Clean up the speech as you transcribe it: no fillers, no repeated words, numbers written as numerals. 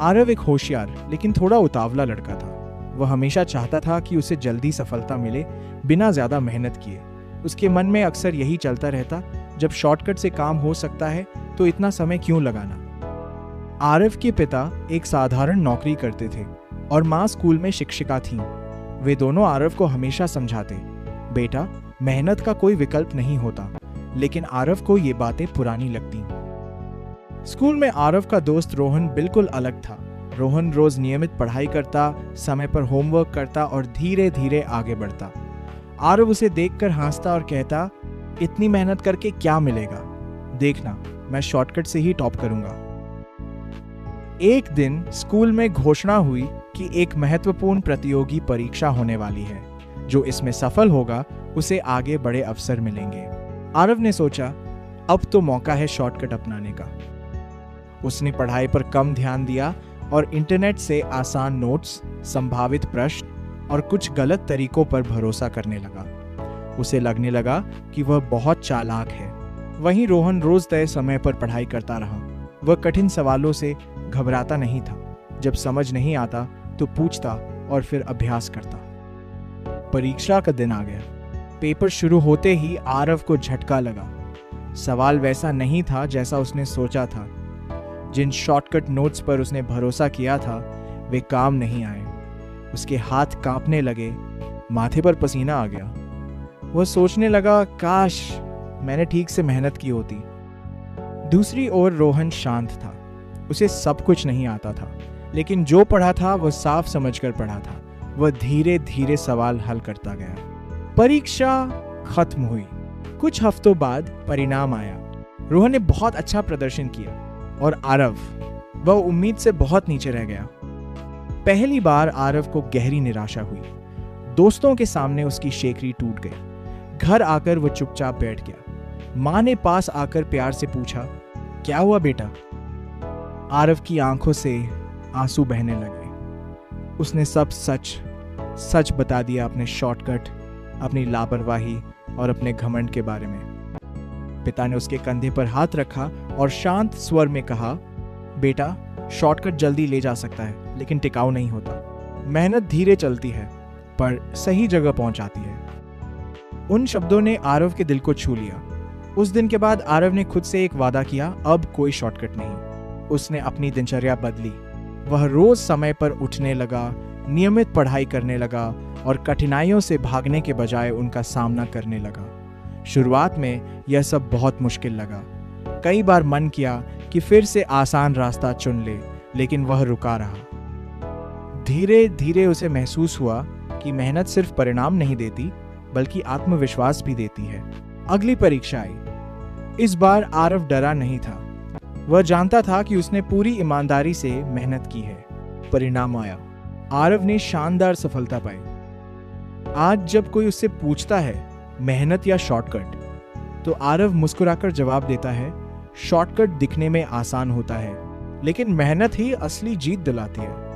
आरव एक होशियार लेकिन थोड़ा उतावला लड़का था। वह हमेशा चाहता था कि उसे जल्दी सफलता मिले बिना ज्यादा मेहनत किए। उसके मन में अक्सर यही चलता रहता, जब शॉर्टकट से काम हो सकता है तो इतना समय क्यों लगाना। आरव के पिता एक साधारण नौकरी करते थे और माँ स्कूल में शिक्षिका थीं। वे दोनों आरव को हमेशा समझाते, बेटा मेहनत का कोई विकल्प नहीं होता। लेकिन आरव को ये बातें पुरानी लगती। स्कूल में आरव का दोस्त रोहन बिल्कुल अलग था। रोहन रोज नियमित पढ़ाई करता, समय पर होमवर्क करता और धीरे धीरे आगे बढ़ता। आरव उसे देखकर हंसता और कहता, इतनी मेहनत करके क्या मिलेगा, देखना मैं शॉर्टकट से ही टॉप करूंगा। एक दिन स्कूल में घोषणा हुई कि एक महत्वपूर्ण प्रतियोगी परीक्षा होने वाली है। जो इसमें सफल होगा उसे आगे बड़े अवसर मिलेंगे। आरव ने सोचा, अब तो मौका है शॉर्टकट अपनाने का। उसने पढ़ाई पर कम ध्यान दिया और इंटरनेट से आसान नोट्स, संभावित प्रश्न और कुछ गलत तरीकों पर भरोसा करने लगा। उसे लगने लगा कि वह बहुत चालाक है। वहीं रोहन रोज तय समय पर पढ़ाई करता रहा। वह कठिन सवालों से घबराता नहीं था। जब समझ नहीं आता तो पूछता और फिर अभ्यास करता। परीक्षा का दिन आ गया। पेपर शुरू होते ही आरव को झटका लगा। सवाल वैसा नहीं था जैसा उसने सोचा था। जिन शॉर्टकट नोट्स पर उसने भरोसा किया था वे काम नहीं आए। उसके हाथ कांपने लगे, माथे पर पसीना आ गया। वह सोचने लगा, काश मैंने ठीक से मेहनत की होती। दूसरी ओर रोहन शांत था। उसे सब कुछ नहीं आता था, लेकिन जो पढ़ा था वह साफ समझकर पढ़ा था। वह धीरे धीरे सवाल हल करता गया। परीक्षा खत्म हुई। कुछ हफ्तों बाद परिणाम आया। रोहन ने बहुत अच्छा प्रदर्शन किया और आरव, वह उम्मीद से बहुत नीचे रह गया। पहली बार आरव को गहरी निराशा हुई। दोस्तों के सामने उसकी शेखरी टूट गई। घर आकर वह चुपचाप बैठ गया। माँ ने पास आकर प्यार से पूछा, क्या हुआ बेटा? आरव की आंखों से आंसू बहने लगे। उसने सब सच सच बता दिया, अपने शॉर्टकट, अपनी लापरवाही और अपने घमंड के बारे में। पिता ने उसके कंधे पर हाथ रखा और शांत स्वर में कहा, बेटा शॉर्टकट जल्दी ले जा सकता है लेकिन टिकाऊ नहीं होता। मेहनत धीरे चलती है पर सही जगह पहुंचाती है। उन शब्दों ने आरव के दिल को छू लिया। उस दिन के बाद आरव ने खुद से एक वादा किया, अब कोई शॉर्टकट नहीं। उसने अपनी दिनचर्या बदली। वह रोज समय पर उठने लगा, नियमित पढ़ाई करने लगा और कठिनाइयों से भागने के बजाय उनका सामना करने लगा। शुरुआत में यह सब बहुत मुश्किल लगा। कई बार मन किया कि फिर से आसान रास्ता चुन ले, लेकिन वह रुका रहा। धीरे धीरे उसे महसूस हुआ कि मेहनत सिर्फ परिणाम नहीं देती बल्कि आत्मविश्वास भी देती है। अगली परीक्षा आई। इस बार आरव डरा नहीं था। वह जानता था कि उसने पूरी ईमानदारी से मेहनत की है। परिणाम आया। आरव ने शानदार सफलता पाई। आज जब कोई उससे पूछता है मेहनत या शॉर्टकट, तो आरव मुस्कुराकर जवाब देता है, शॉर्टकट दिखने में आसान होता है लेकिन मेहनत ही असली जीत दिलाती है।